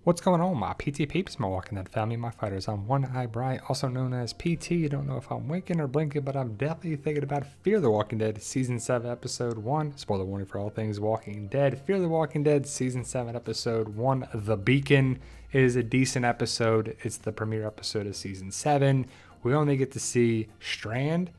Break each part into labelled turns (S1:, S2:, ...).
S1: What's going on, my PT peeps, my Walking Dead family, my fighters? I'm One Eye Brian, also known as PT. You don't know if I'm winking or blinking, but I'm definitely thinking about Fear the Walking Dead, Season 7, Episode 1. Spoiler warning for all things Walking Dead. Fear the Walking Dead, Season 7, Episode 1, The Beacon, is a decent episode. It's the premiere episode of Season 7. We only get to see Strand,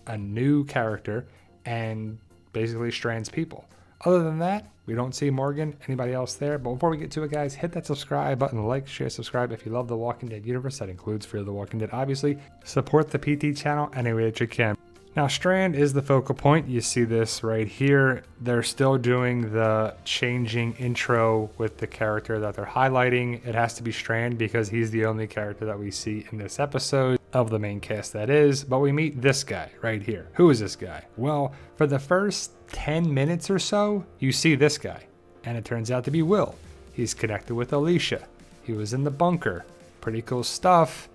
S1: a new character, and basically Strand's people. Other than that, we don't see Morgan, anybody else there. But before we get to it, guys, hit that subscribe button, like, share, subscribe if you love the Walking Dead universe. That includes Fear the Walking Dead, obviously. Support the PT channel any way that you can. Now, Strand is the focal point. You see this right here. They're still doing the changing intro with the character that they're highlighting. It has to be Strand because he's the only character that we see in this episode of the main cast, that is. But we meet this guy right here. Who is this guy? Well, for the first 10 minutes or so, you see this guy, and it turns out to be Will. He's connected with Alicia. He was in the bunker. Pretty cool stuff.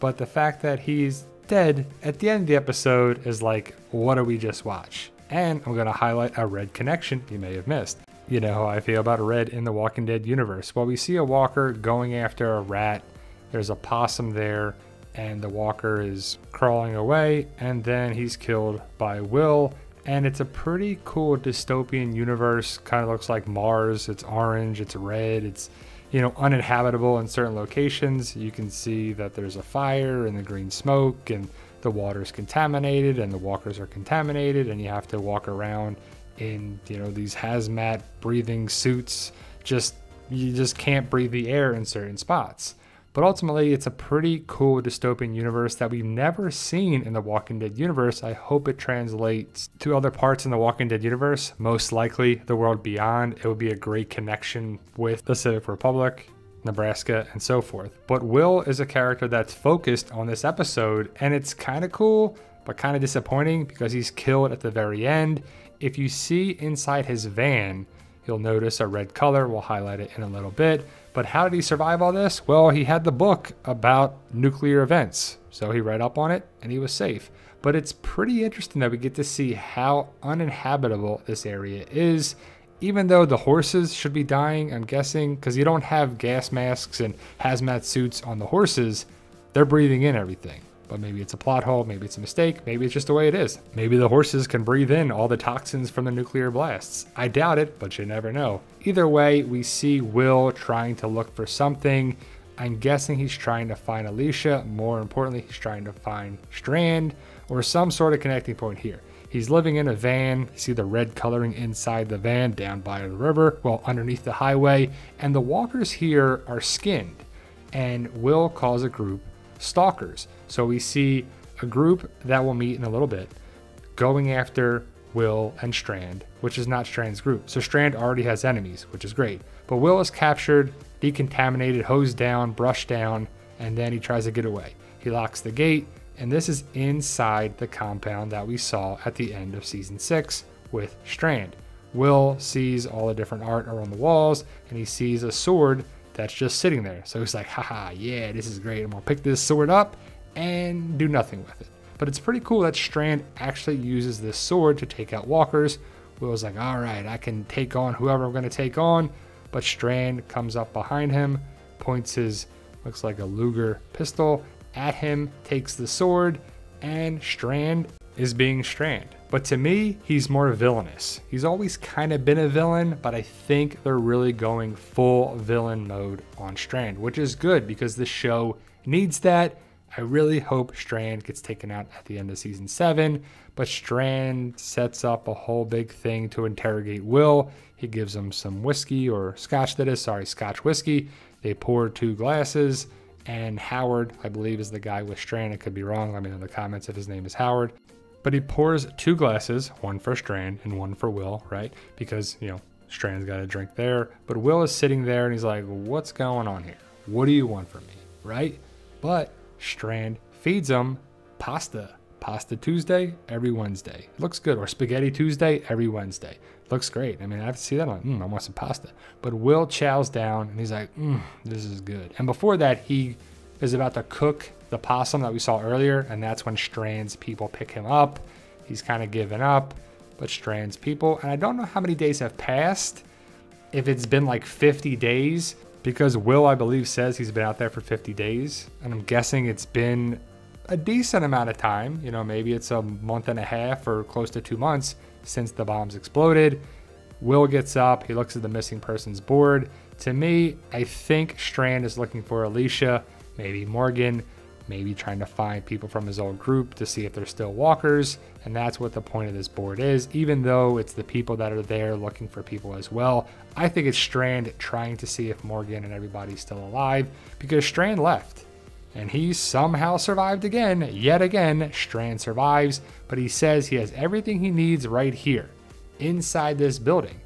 S1: But the fact that he's dead at the end of the episode is like, what do we just watch? And I'm going to highlight a Red connection you may have missed. You know how I feel about Red in the Walking Dead universe. Well, we see a walker going after a rat. There's a possum there, and the walker is crawling away, and then he's killed by Will. And it's a pretty cool dystopian universe. Kind of looks like Mars. It's orange, it's red, it's, you know, uninhabitable in certain locations. You can see that there's a fire and the green smoke, and the water's contaminated, and the walkers are contaminated, and you have to walk around in, you know, these hazmat breathing suits. You just can't breathe the air in certain spots. But ultimately, it's a pretty cool dystopian universe that we've never seen in the Walking Dead universe. I hope it translates to other parts in the Walking Dead universe, most likely the world beyond. It would be a great connection with the Pacific Republic, Nebraska, and so forth. But Will is a character that's focused on this episode, and it's kind of cool, but kind of disappointing because he's killed at the very end. If you see inside his van, you'll notice a red color. We'll highlight it in a little bit. But how did he survive all this? Well, he had the book about nuclear events, so he read up on it and he was safe. But it's pretty interesting that we get to see how uninhabitable this area is, even though the horses should be dying, I'm guessing, because you don't have gas masks and hazmat suits on the horses. They're breathing in everything. But maybe it's a plot hole, maybe it's a mistake, maybe it's just the way it is. Maybe the horses can breathe in all the toxins from the nuclear blasts. I doubt it, but you never know. Either way, we see Will trying to look for something. I'm guessing he's trying to find Alicia. More importantly, he's trying to find Strand or some sort of connecting point here. He's living in a van. You see the red coloring inside the van down by the river, well, underneath the highway. And the walkers here are skinned. And Will calls a group Stalkers. So we see a group that we'll meet in a little bit going after Will and Strand, which is not Strand's group. So Strand already has enemies, which is great. But Will is captured, decontaminated, hosed down, brushed down, and then he tries to get away. He locks the gate, and this is inside the compound that we saw at the end of Season 6 with Strand. Will sees all the different art around the walls, and he sees a sword that's just sitting there. So he's like, haha, yeah, this is great. I'm gonna pick this sword up and do nothing with it. But it's pretty cool that Strand actually uses this sword to take out walkers. Will's like, all right, I can take on whoever I'm gonna take on. But Strand comes up behind him, points his, looks like a Luger pistol at him, takes the sword, and Strand is being Strand. But to me, he's more villainous. He's always kind of been a villain, but I think they're really going full villain mode on Strand, which is good because the show needs that. I really hope Strand gets taken out at the end of Season 7, but Strand sets up a whole big thing to interrogate Will. He gives him some whiskey, or scotch that is, sorry, scotch whiskey. They pour 2 glasses, and Howard, I believe, is the guy with Strand. I could be wrong. Let me know in the comments if his name is Howard. But he pours 2 glasses, one for Strand and one for Will, right? Because, you know, Strand's got a drink there. But Will is sitting there and he's like, what's going on here? What do you want from me, right? But Strand feeds him pasta. Pasta Tuesday every Wednesday. It looks good. Or Spaghetti Tuesday every Wednesday. Looks great. I mean, I have to see that. I'm like, I want some pasta. But Will chows down and he's like, this is good. And before that, he is about to cook the possum that we saw earlier, and that's when Strand's people pick him up. He's kind of given up, but Strand's people, and I don't know how many days have passed, if it's been like 50 days, because Will, I believe, says he's been out there for 50 days. And I'm guessing it's been a decent amount of time. You know, maybe it's a month and a half or close to 2 months since the bombs exploded. Will gets up. He looks at the missing persons board. To me, I think Strand is looking for Alicia, maybe Morgan, maybe trying to find people from his old group to see if they're still walkers. And that's what the point of this board is, even though it's the people that are there looking for people as well. I think it's Strand trying to see if Morgan and everybody's still alive, because Strand left and he somehow survived again. Yet again, Strand survives, but he says he has everything he needs right here inside this building.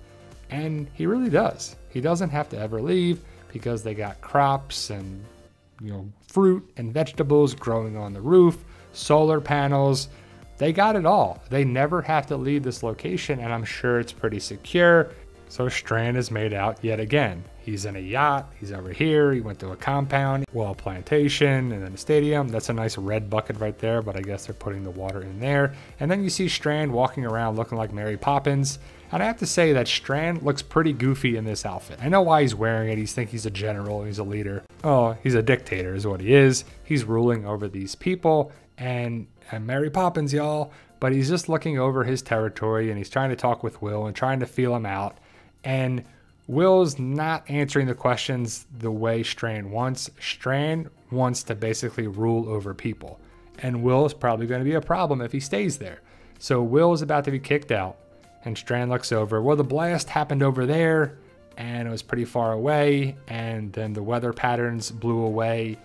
S1: And he really does. He doesn't have to ever leave because they got crops and, you know, fruit and vegetables growing on the roof, solar panels. They got it all. They never have to leave this location, and I'm sure it's pretty secure. So Strand is made out yet again. He's in a yacht. He's over here. He went to a compound, well, a plantation, and then a stadium. That's a nice red bucket right there, but I guess they're putting the water in there. And then you see Strand walking around looking like Mary Poppins. And I have to say that Strand looks pretty goofy in this outfit. I know why he's wearing it. He's thinking he's a general. He's a leader. Oh, he's a dictator is what he is. He's ruling over these people. And Mary Poppins, y'all. But he's just looking over his territory, and he's trying to talk with Will and trying to feel him out. And Will's not answering the questions the way Strand wants. Strand wants to basically rule over people. And Will is probably going to be a problem if he stays there. So Will is about to be kicked out. And Strand looks over. Well, the blast happened over there, and it was pretty far away. And then the weather patterns blew away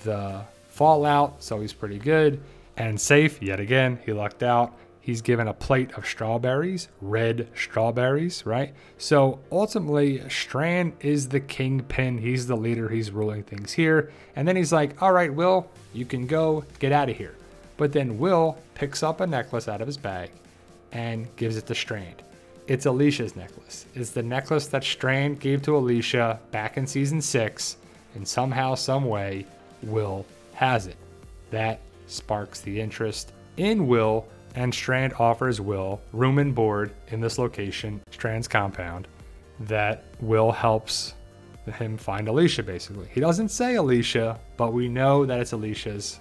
S1: the fallout. So he's pretty good and safe. Yet again, he lucked out. He's given a plate of strawberries, red strawberries, right? So ultimately, Strand is the kingpin. He's the leader. He's ruling things here. And then he's like, all right, Will, you can go, get out of here. But then Will picks up a necklace out of his bag and gives it to Strand. It's Alicia's necklace. It's the necklace that Strand gave to Alicia back in season 6. And somehow, some way, Will has it. That sparks the interest in Will. And Strand offers Will room and board in this location, Strand's compound, that Will helps him find Alicia, basically. He doesn't say Alicia, but we know that it's Alicia's,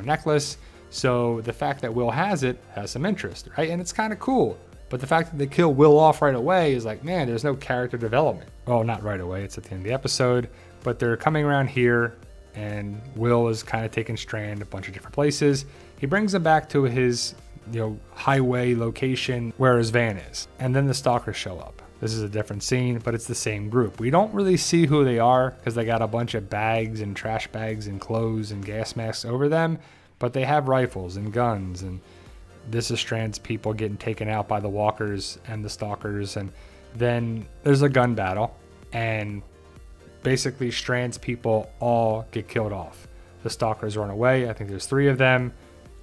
S1: necklace. So the fact that Will has it has some interest, right? And it's kind of cool. But the fact that they kill Will off right away is like, man, there's no character development. Well, not right away. It's at the end of the episode. But they're coming around here, and Will is kind of taking Strand a bunch of different places. He brings him back to his highway location where his van is. And then the Stalkers show up. This is a different scene, but it's the same group. We don't really see who they are because they got a bunch of bags and trash bags and clothes and gas masks over them, but they have rifles and guns. And this is Strand's people getting taken out by the walkers and the Stalkers. And then there's a gun battle, and basically Strand's people all get killed off. The Stalkers run away. I think there's 3 of them.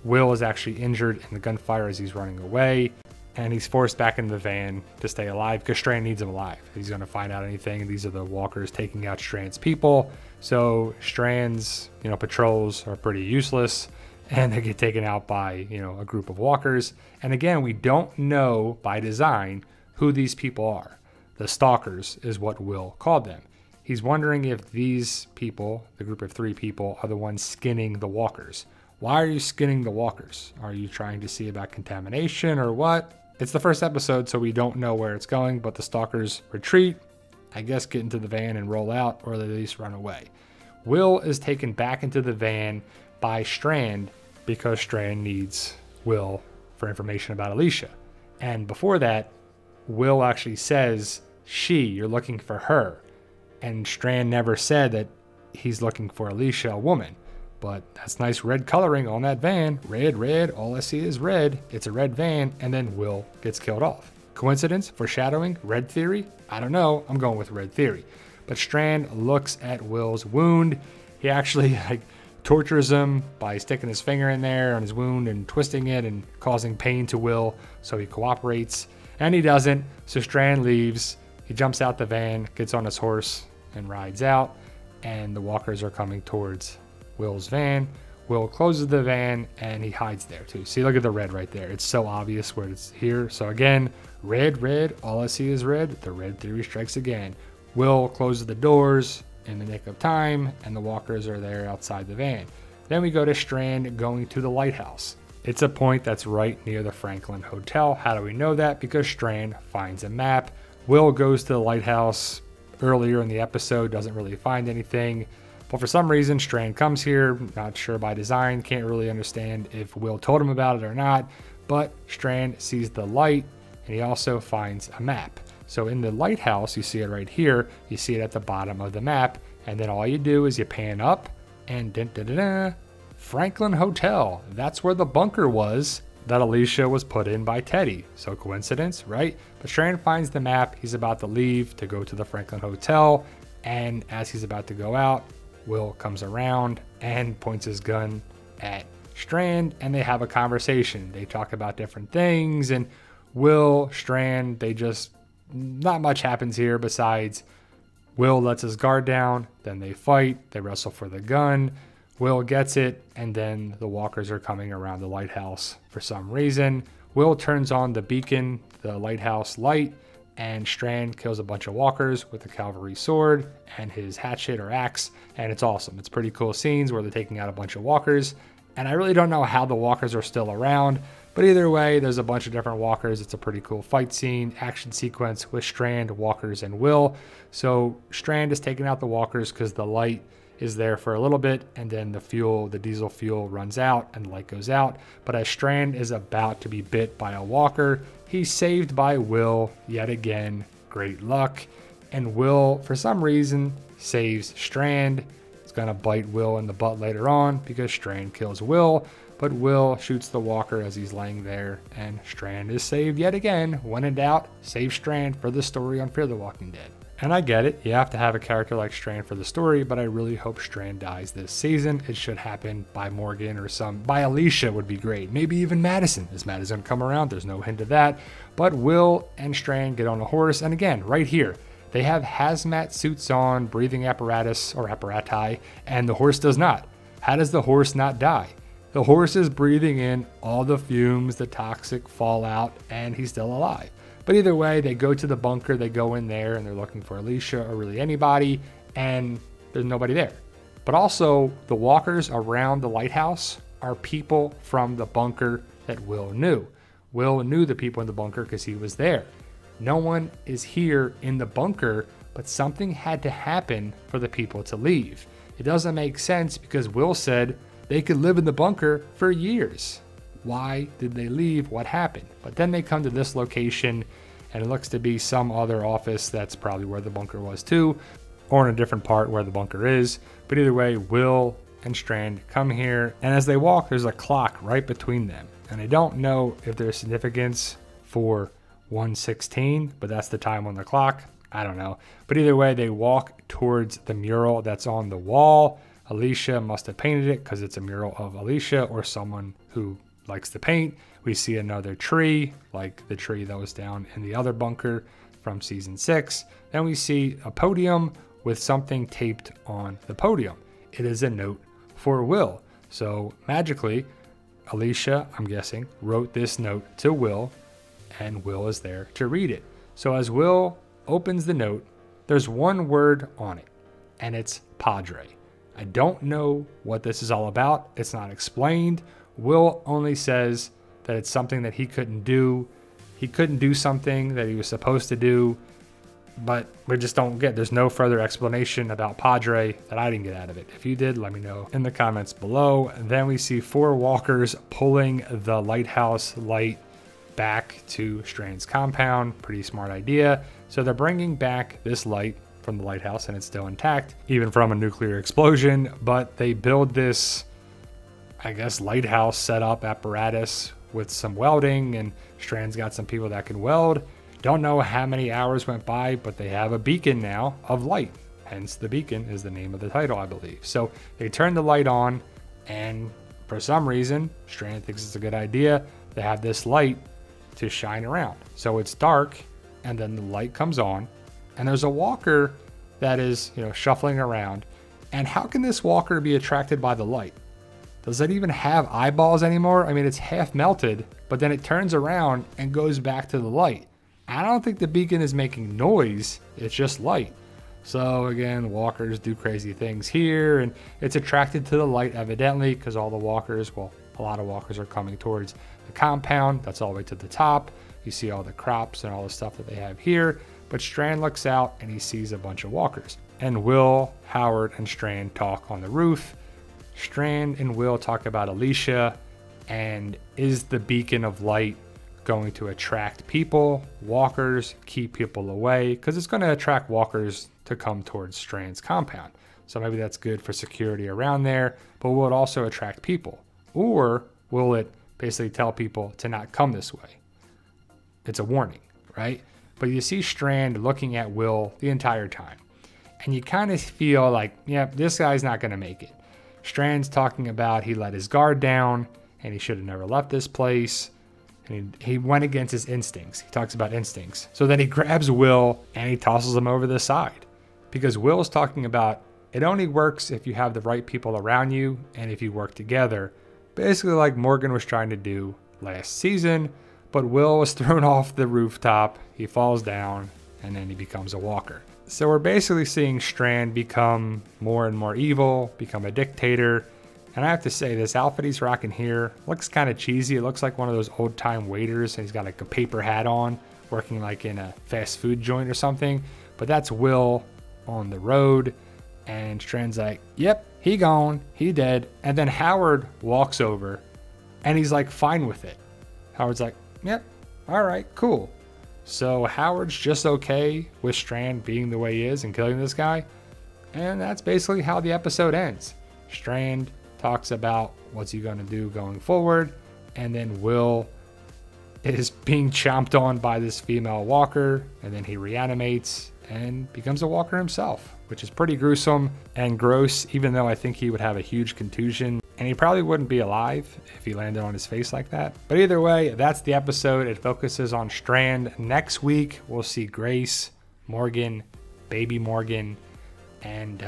S1: Will is actually injured in the gunfire as he's running away, and he's forced back in the van to stay alive because Strand needs him alive. He's going to find out anything. These are the walkers taking out Strand's people. So Strand's, patrols are pretty useless, and they get taken out by, a group of walkers. And again, we don't know by design who these people are. The Stalkers is what Will called them. He's wondering if these people, the group of 3 people, are the ones skinning the walkers. Why are you skinning the walkers? Are you trying to see about contamination or what? It's the first episode, so we don't know where it's going, but the Stalkers retreat, I guess get into the van and roll out, or at least run away. Will is taken back into the van by Strand because Strand needs Will for information about Alicia. And before that, Will actually says, you're looking for her. And Strand never said that he's looking for Alicia, a woman. But that's nice red coloring on that van. Red, all I see is red. It's a red van, and then Will gets killed off. Coincidence? Foreshadowing? Red theory? I don't know. I'm going with red theory. But Strand looks at Will's wound. He actually tortures him by sticking his finger in there on his wound and twisting it and causing pain to Will, so he cooperates. And he doesn't, so Strand leaves. He jumps out the van, gets on his horse, and rides out. And the walkers are coming towards Will's van. Will closes the van and he hides there too. See, look at the red right there. It's so obvious where it's here. So again, red, all I see is red. The red theory strikes again. Will closes the doors, in the nick of time, and the walkers are there outside the van. Then we go to Strand going to the lighthouse. It's a point that's right near the Franklin Hotel. How do we know that? Because Strand finds a map. Will goes to the lighthouse earlier in the episode, doesn't really find anything. But for some reason, Strand comes here, not sure by design, can't really understand if Will told him about it or not. But Strand sees the light, and he also finds a map. So in the lighthouse, you see it right here, you see it at the bottom of the map, and then all you do is you pan up, and Franklin Hotel. That's where the bunker was that Alicia was put in by Teddy. So coincidence, right? But Strand finds the map. He's about to leave to go to the Franklin Hotel. And as he's about to go out, Will comes around and points his gun at Strand, and they have a conversation. They talk about different things, and Will, Strand, not much happens here besides Will lets his guard down, then they fight, they wrestle for the gun. Will gets it, and then the walkers are coming around the lighthouse for some reason. Will turns on the beacon, the lighthouse light, and Strand kills a bunch of walkers with a cavalry sword and his hatchet or axe, and it's awesome. It's pretty cool scenes where they're taking out a bunch of walkers, and I really don't know how the walkers are still around, but either way, there's a bunch of different walkers. It's a pretty cool fight scene, action sequence with Strand, walkers, and Will. So Strand is taking out the walkers because the light is there for a little bit, and then the diesel fuel runs out and the light goes out. But as Strand is about to be bit by a walker, he's saved by Will yet again. Great luck. And Will, for some reason, saves Strand. It's gonna bite Will in the butt later on because Strand kills Will, but Will shoots the walker as he's laying there, and Strand is saved yet again. When in doubt, save Strand for the story on Fear the Walking Dead. And I get it, you have to have a character like Strand for the story, but I really hope Strand dies this season. It should happen by Morgan or by Alicia would be great. Maybe even Madison. Is Madison come around? There's no hint of that. But Will and Strand get on a horse, and again, right here, they have hazmat suits on, breathing apparatus or apparati, and the horse does not. How does the horse not die? The horse is breathing in all the fumes, the toxic fallout, and he's still alive. But either way, they go to the bunker, they go in there, and they're looking for Alicia or really anybody, and there's nobody there. But also, the walkers around the lighthouse are people from the bunker that Will knew. Will knew the people in the bunker because he was there. No one is here in the bunker, but something had to happen for the people to leave. It doesn't make sense because Will said they could live in the bunker for years. Why did they leave? What happened? But then they come to this location, and it looks to be some other office that's probably where the bunker was too, or in a different part where the bunker is. But either way, Will and Strand come here, and as they walk, there's a clock right between them. And I don't know if there's significance for 1:16, but that's the time on the clock. I don't know. But either way, they walk towards the mural that's on the wall. Alicia must have painted it because it's a mural of Alicia or someone who likes to paint. We see another tree, like the tree that was down in the other bunker from season 6. Then we see a podium with something taped on the podium. It is a note for Will. So magically, Alicia, I'm guessing, wrote this note to Will, and Will is there to read it. So as Will opens the note, there's one word on it, and it's Padre. I don't know what this is all about. It's not explained. Will only says that it's something that he couldn't do. He couldn't do something that he was supposed to do, but we just don't get, there's no further explanation about Padre that I didn't get out of it. If you did, let me know in the comments below. And then we see 4 walkers pulling the lighthouse light back to Strand's compound. Pretty smart idea. So they're bringing back this light from the lighthouse, and it's still intact, even from a nuclear explosion, but they build this, I guess, lighthouse setup apparatus with some welding, and Strand's got some people that can weld. Don't know how many hours went by, but they have a beacon now of light. Hence the beacon is the name of the title, I believe. So they turn the light on, and for some reason, Strand thinks it's a good idea to have this light to shine around. So it's dark, and then the light comes on, and there's a walker that is, shuffling around. And how can this walker be attracted by the light? Does it even have eyeballs anymore? I mean, it's half melted, but then it turns around and goes back to the light. I don't think the beacon is making noise. It's just light. So again, walkers do crazy things here, and it's attracted to the light evidently because all the walkers, well, a lot of walkers are coming towards the compound. That's all the way to the top. You see all the crops and all the stuff that they have here, but Strand looks out and he sees a bunch of walkers. And Will, Howard, and Strand talk on the roof. Strand and Will talk about Alicia and is the beacon of light going to attract people, walkers, keep people away, because it's going to attract walkers to come towards Strand's compound. So maybe that's good for security around there, but will it also attract people? Or will it basically tell people to not come this way? It's a warning, right? But you see Strand looking at Will the entire time, and you kind of feel like, yeah, this guy's not going to make it. Strand's talking about he let his guard down and he should have never left this place. And he went against his instincts. He talks about instincts. So then he grabs Will and he tosses him over the side, because Will's talking about it only works if you have the right people around you and if you work together. Basically like Morgan was trying to do last season, but Will was thrown off the rooftop. He falls down and then he becomes a walker. So we're basically seeing Strand become more and more evil, become a dictator. And I have to say, this outfit he's rocking here looks kind of cheesy. It looks like one of those old time waiters, and he's got like a paper hat on, working like in a fast food joint or something. But that's Will on the road, and Strand's like, yep, he gone, he dead. And then Howard walks over and he's like fine with it. Howard's like, yep, all right, cool. So Howard's just okay with Strand being the way he is and killing this guy. And that's basically how the episode ends. Strand talks about what's he going to do going forward, and then Will is being chomped on by this female walker, and then he reanimates and becomes a walker himself, which is pretty gruesome and gross, even though I think he would have a huge contusion and he probably wouldn't be alive if he landed on his face like that. But either way, that's the episode. It focuses on Strand. Next week we'll see Grace, Morgan, baby Morgan, and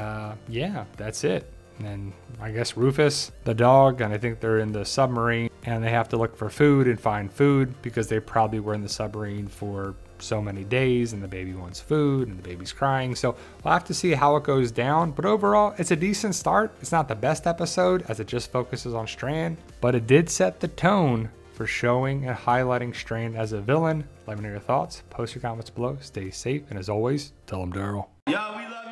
S1: yeah, that's it. And I guess Rufus, the dog, and I think they're in the submarine and they have to look for food and find food because they probably were in the submarine for so many days and the baby wants food and the baby's crying. So we'll have to see how it goes down. But overall, it's a decent start. It's not the best episode as it just focuses on Strand, but it did set the tone for showing and highlighting Strand as a villain. Let me know your thoughts. Post your comments below. Stay safe. And as always, tell them Daryl.
S2: Yeah, we love